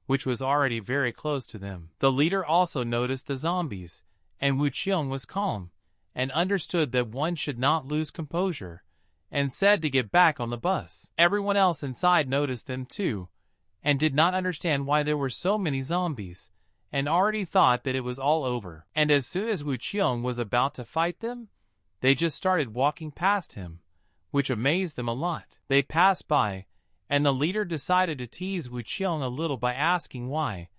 which was already very close to them. The leader also noticed the zombies, and Wu Qiong was calm, and understood that one should not lose composure, and said to get back on the bus. Everyone else inside noticed them too, and did not understand why there were so many zombies, and already thought that it was all over. And as soon as Wu Qiong was about to fight them, they just started walking past him, which amazed them a lot. They passed by, and the leader decided to tease Wu Qiong a little by asking why,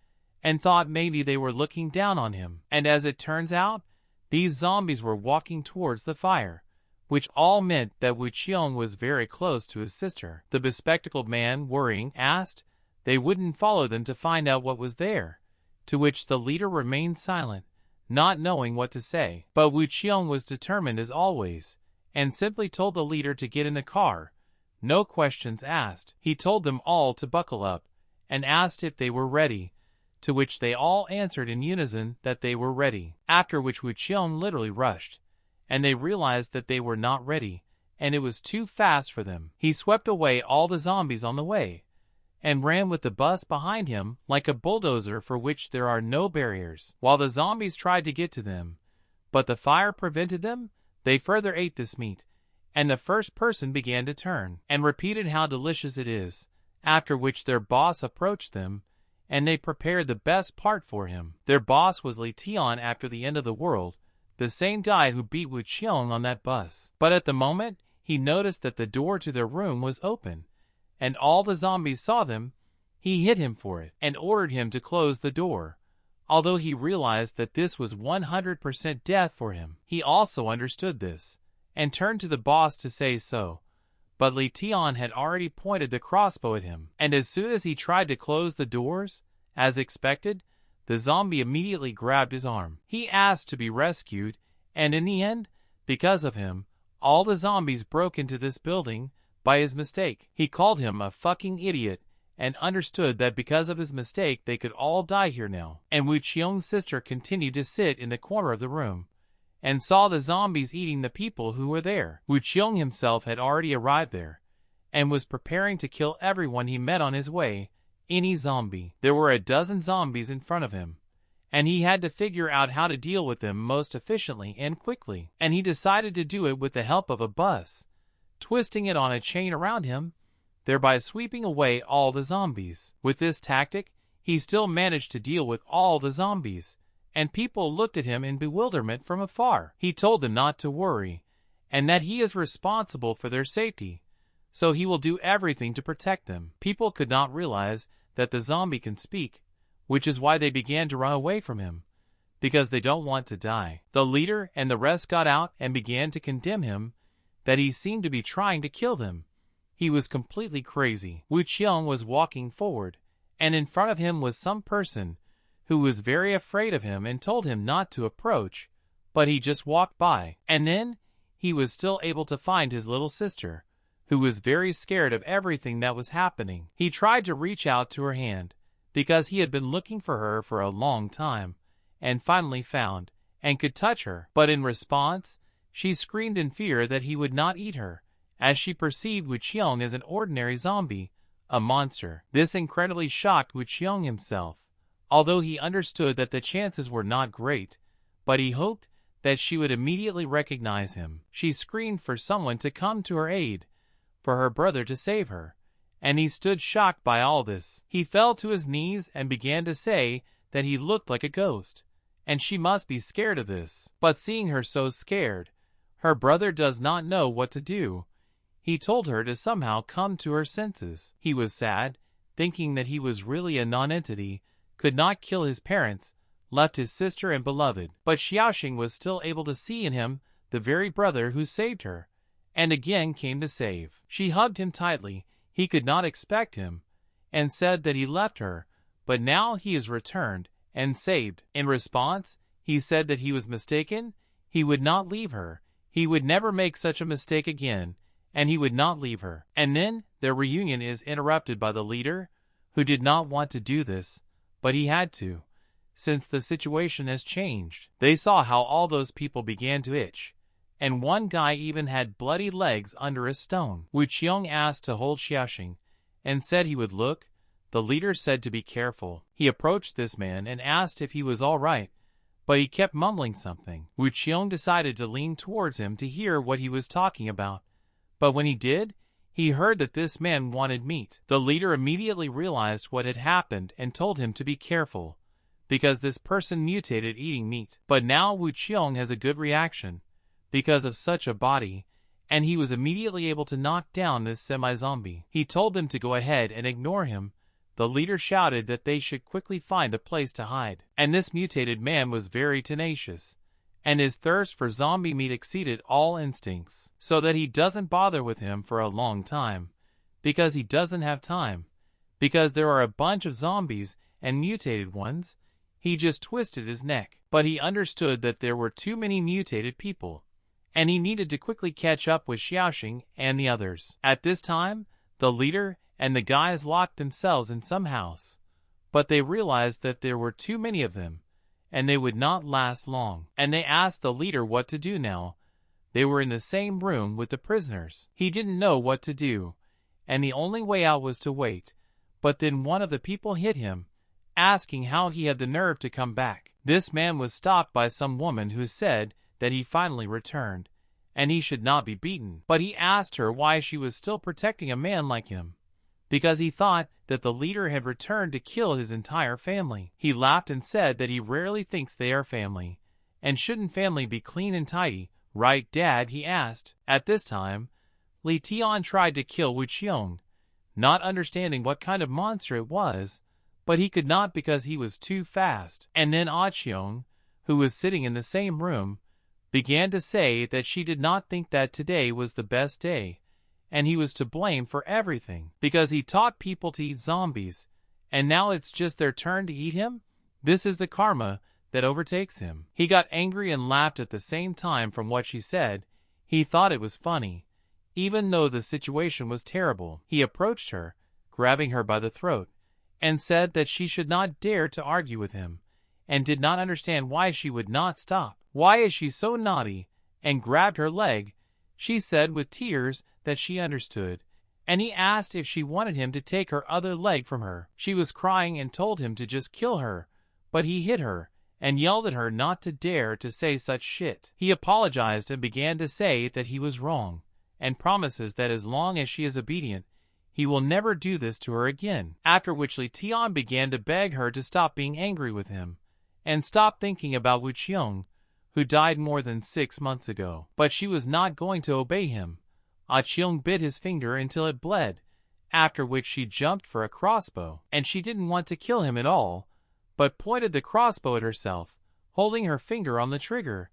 and thought maybe they were looking down on him. And as it turns out, these zombies were walking towards the fire, which all meant that Wu Qiong was very close to his sister. The bespectacled man, worrying, asked they wouldn't follow them to find out what was there, to which the leader remained silent, not knowing what to say. But Wu Qiong was determined as always, and simply told the leader to get in the car, no questions asked. He told them all to buckle up, and asked if they were ready, to which they all answered in unison that they were ready. After which Wu Qiong literally rushed, and they realized that they were not ready, and it was too fast for them. He swept away all the zombies on the way, and ran with the bus behind him like a bulldozer for which there are no barriers. While the zombies tried to get to them, but the fire prevented them, they further ate this meat, and the first person began to turn, and repeated how delicious it is, after which their boss approached them, and they prepared the best part for him. Their boss was Li Tian after the end of the world, the same guy who beat Wu Qiong on that bus. But at the moment, he noticed that the door to their room was open, and all the zombies saw them. He hit him for it, and ordered him to close the door, although he realized that this was 100% death for him. He also understood this, and turned to the boss to say so, but Li Tian had already pointed the crossbow at him, and as soon as he tried to close the doors, as expected, the zombie immediately grabbed his arm. He asked to be rescued, and in the end, because of him, all the zombies broke into this building by his mistake. He called him a fucking idiot, and understood that because of his mistake they could all die here now. And Wu Qiong's sister continued to sit in the corner of the room, and saw the zombies eating the people who were there. Wu Qiong himself had already arrived there, and was preparing to kill everyone he met on his way, any zombie. There were a dozen zombies in front of him, and he had to figure out how to deal with them most efficiently and quickly. And he decided to do it with the help of a bus, twisting it on a chain around him, thereby sweeping away all the zombies. With this tactic, he still managed to deal with all the zombies, and people looked at him in bewilderment from afar. He told them not to worry, and that he is responsible for their safety, so he will do everything to protect them. People could not realize that the zombie can speak, which is why they began to run away from him, because they don't want to die. The leader and the rest got out and began to condemn him, that he seemed to be trying to kill them. He was completely crazy. Wu Qiong was walking forward, and in front of him was some person who was very afraid of him and told him not to approach, but he just walked by. And then he was still able to find his little sister, who was very scared of everything that was happening. He tried to reach out to her hand, because he had been looking for her for a long time, and finally found, and could touch her. But in response, she screamed in fear that he would not eat her, as she perceived Wu Qiong as an ordinary zombie, a monster. This incredibly shocked Wu Qiong himself, although he understood that the chances were not great, but he hoped that she would immediately recognize him. She screamed for someone to come to her aid, for her brother to save her, and he stood shocked by all this. He fell to his knees and began to say that he looked like a ghost, and she must be scared of this. But seeing her so scared, her brother does not know what to do. He told her to somehow come to her senses. He was sad, thinking that he was really a non-entity, could not kill his parents, left his sister and beloved. But Xiaoxing was still able to see in him the very brother who saved her, and again came to save. She hugged him tightly. He could not expect him, and said that he left her, but now he is returned and saved. In response, he said that he was mistaken. He would not leave her. He would never make such a mistake again, and he would not leave her. And then their reunion is interrupted by the leader, who did not want to do this, but he had to, since the situation has changed. They saw how all those people began to itch, and one guy even had bloody legs under a stone. Wu Qiong asked to hold Xiaoxing, and said he would look. The leader said to be careful. He approached this man and asked if he was all right, but he kept mumbling something. Wu Qiong decided to lean towards him to hear what he was talking about, but when he did, he heard that this man wanted meat. The leader immediately realized what had happened and told him to be careful, because this person mutated eating meat. But now Wu Qiong has a good reaction, because of such a body, and he was immediately able to knock down this semi-zombie. He told them to go ahead and ignore him. The leader shouted that they should quickly find a place to hide. And this mutated man was very tenacious, and his thirst for zombie meat exceeded all instincts, so that he doesn't bother with him for a long time, because he doesn't have time, because there are a bunch of zombies and mutated ones. He just twisted his neck. But he understood that there were too many mutated people, and he needed to quickly catch up with Xiaoxing and the others. At this time, the leader and the guys locked themselves in some house, but they realized that there were too many of them, and they would not last long. And they asked the leader what to do now. They were in the same room with the prisoners. He didn't know what to do, and the only way out was to wait. But then one of the people hit him, asking how he had the nerve to come back. This man was stopped by some woman who said that he finally returned, and he should not be beaten. But he asked her why she was still protecting a man like him, because he thought that the leader had returned to kill his entire family. He laughed and said that he rarely thinks they are family, and shouldn't family be clean and tidy, right, Dad? He asked. At this time, Li Tian tried to kill Wu Qiong, not understanding what kind of monster it was, but he could not because he was too fast. And then Ah Qiong, who was sitting in the same room, began to say that she did not think that today was the best day, and he was to blame for everything, because he taught people to eat zombies, and now it's just their turn to eat him? This is the karma that overtakes him. He got angry and laughed at the same time from what she said. He thought it was funny, even though the situation was terrible. He approached her, grabbing her by the throat, and said that she should not dare to argue with him, and did not understand why she would not stop. Why is she so naughty? And grabbed her leg. She said with tears that she understood, and he asked if she wanted him to take her other leg from her. She was crying and told him to just kill her, but he hit her and yelled at her not to dare to say such shit. He apologized and began to say that he was wrong, and promises that as long as she is obedient, he will never do this to her again. After which Li Tian began to beg her to stop being angry with him, and stop thinking about Wu Qiong, who died more than 6 months ago. But she was not going to obey him. Ah Qiong bit his finger until it bled, after which she jumped for a crossbow. And she didn't want to kill him at all, but pointed the crossbow at herself, holding her finger on the trigger,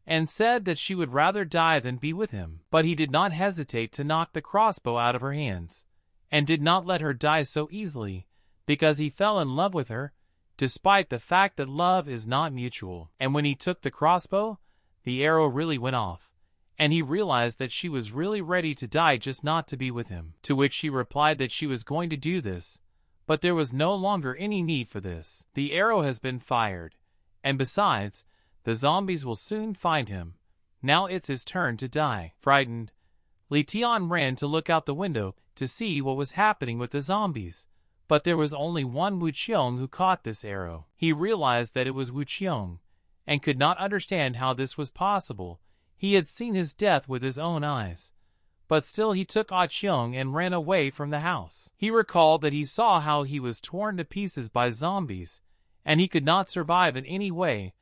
and said that she would rather die than be with him. But he did not hesitate to knock the crossbow out of her hands, and did not let her die so easily, because he fell in love with her, despite the fact that love is not mutual. And when he took the crossbow, the arrow really went off, and he realized that she was really ready to die just not to be with him. To which she replied that she was going to do this, but there was no longer any need for this. The arrow has been fired, and besides, the zombies will soon find him. Now it's his turn to die. Frightened, Li Tian ran to look out the window to see what was happening with the zombies. But there was only one Wu Qiong who caught this arrow. He realized that it was Wu Qiong, and could not understand how this was possible. He had seen his death with his own eyes. But still he took Ah Cheong and ran away from the house. He recalled that he saw how he was torn to pieces by zombies, and he could not survive in any way.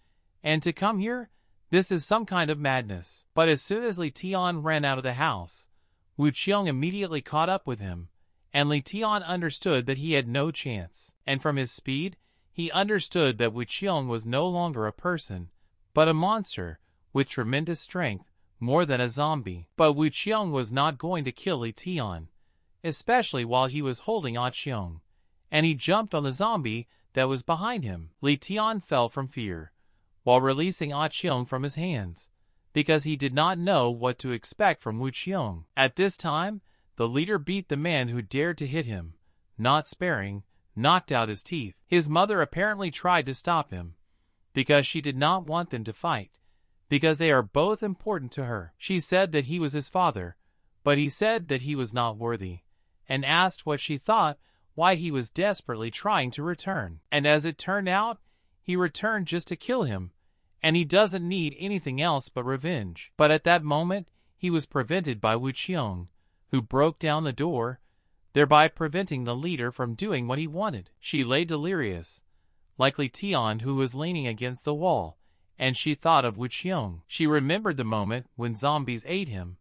And to come here, this is some kind of madness. But as soon as Li Tian ran out of the house, Wu Qiong immediately caught up with him, and Li Tian understood that he had no chance. And from his speed, he understood that Wu Qiong was no longer a person, but a monster, with tremendous strength, more than a zombie. But Wu Qiong was not going to kill Li Tian, especially while he was holding Ah Cheong, and he jumped on the zombie that was behind him. Li Tian fell from fear, while releasing Ah Cheong from his hands, because he did not know what to expect from Wu Qiong. At this time, the leader beat the man who dared to hit him, not sparing, knocked out his teeth. His mother apparently tried to stop him, because she did not want them to fight, because they are both important to her. She said that he was his father, but he said that he was not worthy, and asked what she thought, why he was desperately trying to return. And as it turned out, he returned just to kill him, and he doesn't need anything else but revenge. But at that moment, he was prevented by Wu Qiong, who broke down the door, thereby preventing the leader from doing what he wanted. She lay delirious, like Li Tian, who was leaning against the wall, and she thought of Wu Qiong. She remembered the moment when zombies ate him,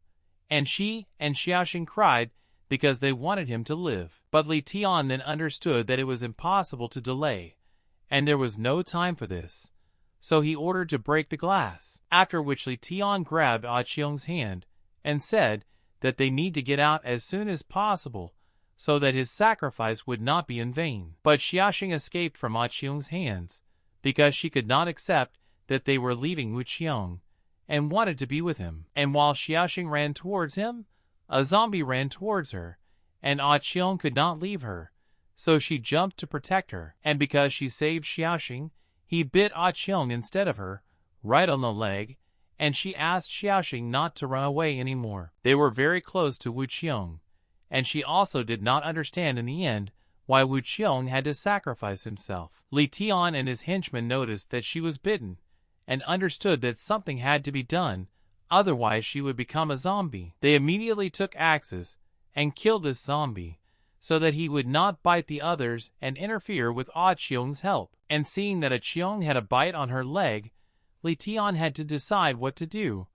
and she and Xiaoxing cried because they wanted him to live. But Li Tian then understood that it was impossible to delay, and there was no time for this, so he ordered to break the glass, after which Li Tian grabbed Ah Cheong's hand and said that they need to get out as soon as possible so that his sacrifice would not be in vain. But Xiaoxing escaped from Ah Cheong's hands because she could not accept that they were leaving Wu Qiong and wanted to be with him. And while Xiaoxing ran towards him, a zombie ran towards her, and Ah Cheong could not leave her, so she jumped to protect her. And because she saved Xiaoxing, he bit Ah Cheong instead of her, right on the leg, and she asked Xiaoxing not to run away anymore. They were very close to Wu Qiong, and she also did not understand in the end why Wu Qiong had to sacrifice himself. Li Tian and his henchmen noticed that she was bitten, and understood that something had to be done, otherwise she would become a zombie. They immediately took axes and killed this zombie, so that he would not bite the others and interfere with Ah Cheong's help. And seeing that Ah Cheong had a bite on her leg, Li Tian had to decide what to do,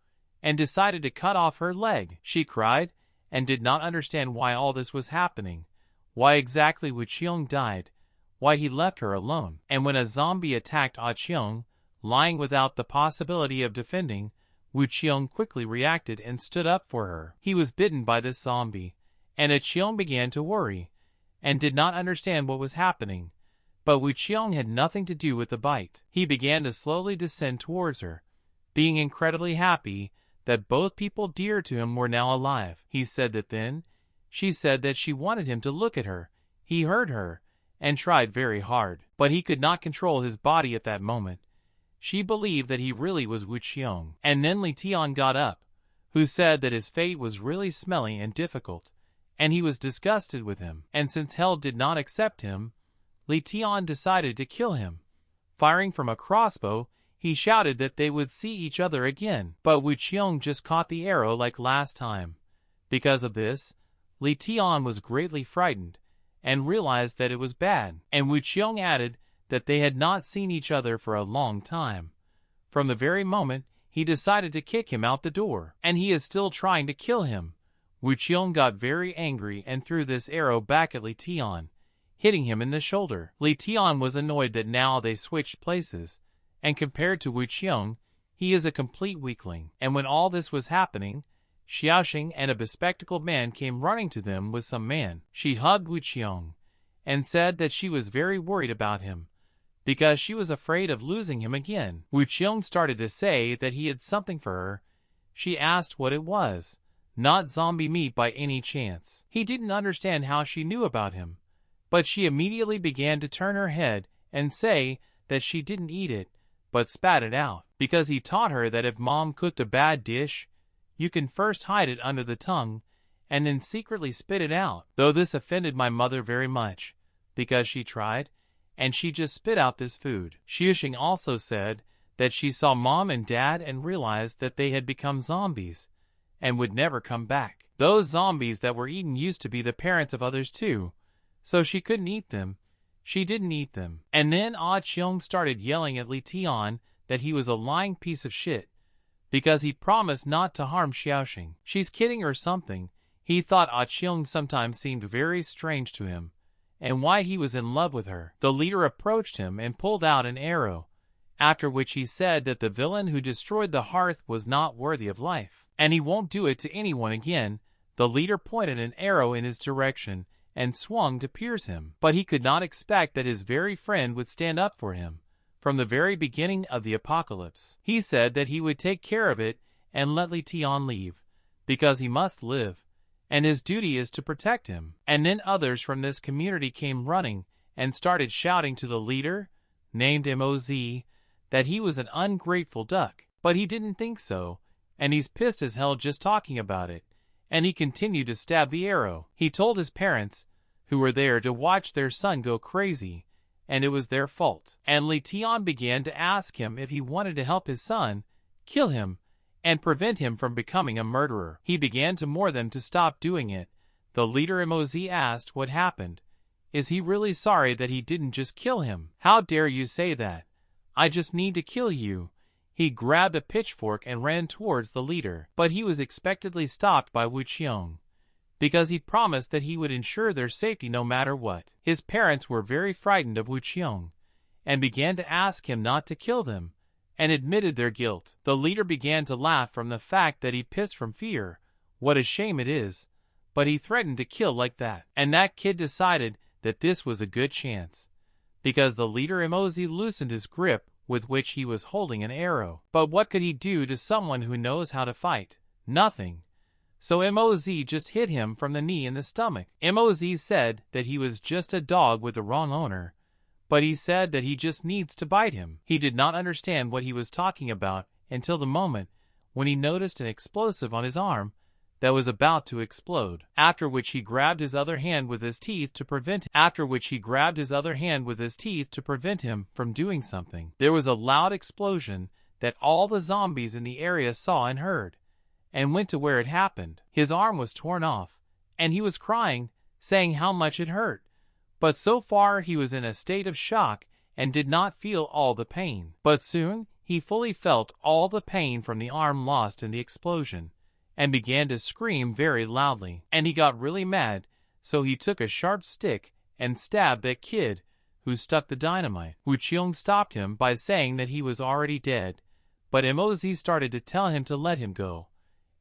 and decided to cut off her leg. She cried, and did not understand why all this was happening, why exactly Wu Qiong died, why he left her alone. And when a zombie attacked Ah Cheong, lying without the possibility of defending, Wu Qiong quickly reacted and stood up for her. He was bitten by this zombie, and Ah Cheong began to worry, and did not understand what was happening. But Wu Qiong had nothing to do with the bite. He began to slowly descend towards her, being incredibly happy that both people dear to him were now alive. He said that then, she said that she wanted him to look at her. He heard her, and tried very hard, but he could not control his body at that moment. She believed that he really was Wu Qiong. And then Li Tian got up, who said that his fate was really smelly and difficult, and he was disgusted with him. And since hell did not accept him, Li Tian decided to kill him. Firing from a crossbow, he shouted that they would see each other again. But Wu Qiong just caught the arrow like last time. Because of this, Li Tian was greatly frightened, and realized that it was bad. And Wu Qiong added that they had not seen each other for a long time. From the very moment, he decided to kick him out the door. And he is still trying to kill him. Wu Qiong got very angry and threw this arrow back at Li Tian, hitting him in the shoulder. Li Tian was annoyed that now they switched places, and compared to Wu Qiong, he is a complete weakling. And when all this was happening, Xiaoxing and a bespectacled man came running to them with some man. She hugged Wu Qiong, and said that she was very worried about him, because she was afraid of losing him again. Wu Qiong started to say that he had something for her. She asked what it was. Not zombie meat by any chance. He didn't understand how she knew about him, but she immediately began to turn her head and say that she didn't eat it, but spat it out, because he taught her that if mom cooked a bad dish, you can first hide it under the tongue, and then secretly spit it out. Though this offended my mother very much, because she tried, and she just spit out this food. Xiaoxing also said that she saw Mom and Dad and realized that they had become zombies and would never come back. Those zombies that were eaten used to be the parents of others too, so she couldn't eat them. She didn't eat them. And then Ah Cheong started yelling at Li Tian that he was a lying piece of shit because he promised not to harm Xiaoxing. She's kidding or something. He thought Ah Cheong sometimes seemed very strange to him, and why he was in love with her. The leader approached him and pulled out an arrow, after which he said that the villain who destroyed the hearth was not worthy of life, and he won't do it to anyone again. The leader pointed an arrow in his direction and swung to pierce him, but he could not expect that his very friend would stand up for him. From the very beginning of the apocalypse, he said that he would take care of it and let Li Tian leave, because he must live, and his duty is to protect him. And then others from this community came running and started shouting to the leader, named Moz, that he was an ungrateful duck. But he didn't think so, and he's pissed as hell just talking about it, and he continued to stab the arrow. He told his parents, who were there to watch their son go crazy, and it was their fault. And Li Tian began to ask him if he wanted to help his son, kill him, and prevent him from becoming a murderer. He began to implore them to stop doing it. The leader Moz asked what happened. Is he really sorry that he didn't just kill him? How dare you say that? I just need to kill you. He grabbed a pitchfork and ran towards the leader, but he was expectedly stopped by Wu Qiong, because he promised that he would ensure their safety no matter what. His parents were very frightened of Wu Qiong, and began to ask him not to kill them, and admitted their guilt. The leader began to laugh from the fact that he pissed from fear. What a shame it is, but he threatened to kill like that. And that kid decided that this was a good chance, because the leader Moz loosened his grip with which he was holding an arrow. But what could he do to someone who knows how to fight? Nothing. So Moz just hit him from the knee in the stomach. Moz said that he was just a dog with the wrong owner, but he said that he just needs to bite him. He did not understand what he was talking about until the moment when he noticed an explosive on his arm that was about to explode, after which he grabbed his other hand with his teeth to prevent him from doing something. There was a loud explosion that all the zombies in the area saw and heard, and went to where it happened. His arm was torn off, and he was crying, saying how much it hurt. But so far he was in a state of shock and did not feel all the pain. But soon he fully felt all the pain from the arm lost in the explosion, and began to scream very loudly. And he got really mad, so he took a sharp stick and stabbed that kid who stuck the dynamite. Wu Qiong stopped him by saying that he was already dead, but Moz started to tell him to let him go,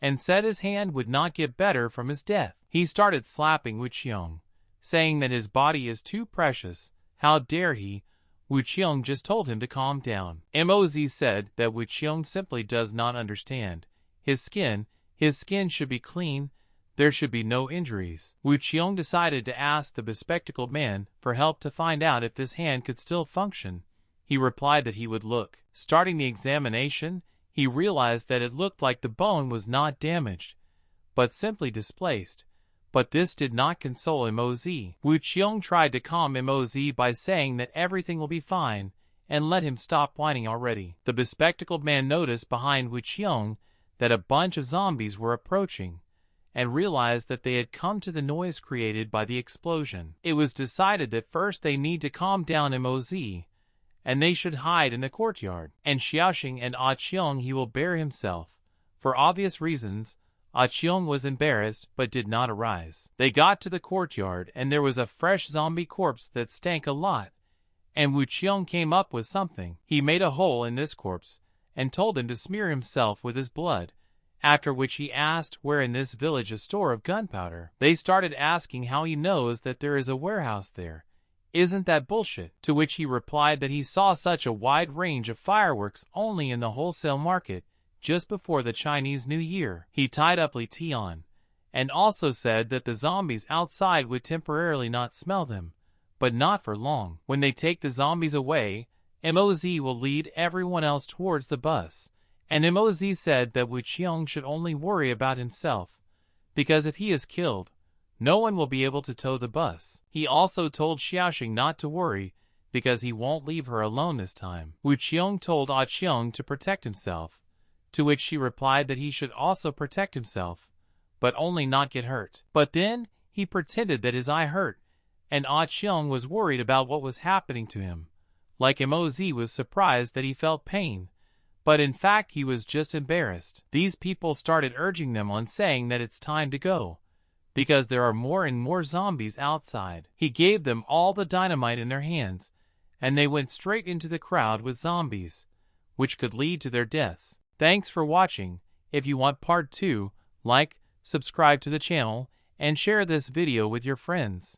and said his hand would not get better from his death. He started slapping Wu Qiong, saying that his body is too precious. How dare he? Wu Qiong just told him to calm down. Moz said that Wu Qiong simply does not understand. His skin should be clean. There should be no injuries. Wu Qiong decided to ask the bespectacled man for help to find out if this hand could still function. He replied that he would look. Starting the examination, he realized that it looked like the bone was not damaged, but simply displaced. But this did not console Moz. Wu Qiong tried to calm Moz by saying that everything will be fine, and let him stop whining already. The bespectacled man noticed behind Wu Qiong that a bunch of zombies were approaching, and realized that they had come to the noise created by the explosion. It was decided that first they need to calm down Moz, and they should hide in the courtyard. And Xiaoxing and Ah Cheong he will bear himself. For obvious reasons, Ah Cheong was embarrassed but did not arise. They got to the courtyard and there was a fresh zombie corpse that stank a lot, and Wu Qiong came up with something. He made a hole in this corpse and told him to smear himself with his blood, after which he asked where in this village a store of gunpowder. They started asking how he knows that there is a warehouse there. Isn't that bullshit? To which he replied that he saw such a wide range of fireworks only in the wholesale market just before the Chinese New Year. He tied up Li Tian, and also said that the zombies outside would temporarily not smell them, but not for long. When they take the zombies away, Moz will lead everyone else towards the bus, and Moz said that Wu Qiong should only worry about himself, because if he is killed, no one will be able to tow the bus. He also told Xiaoxing not to worry, because he won't leave her alone this time. Woo Cheong told Ah Cheong to protect himself, to which she replied that he should also protect himself, but only not get hurt. But then he pretended that his eye hurt, and Ah Cheong was worried about what was happening to him. Like Moz was surprised that he felt pain, but in fact he was just embarrassed. These people started urging them on, saying that it's time to go, because there are more and more zombies outside. He gave them all the dynamite in their hands, and they went straight into the crowd with zombies, which could lead to their deaths. Thanks for watching. If you want part 2, like, subscribe to the channel, and share this video with your friends.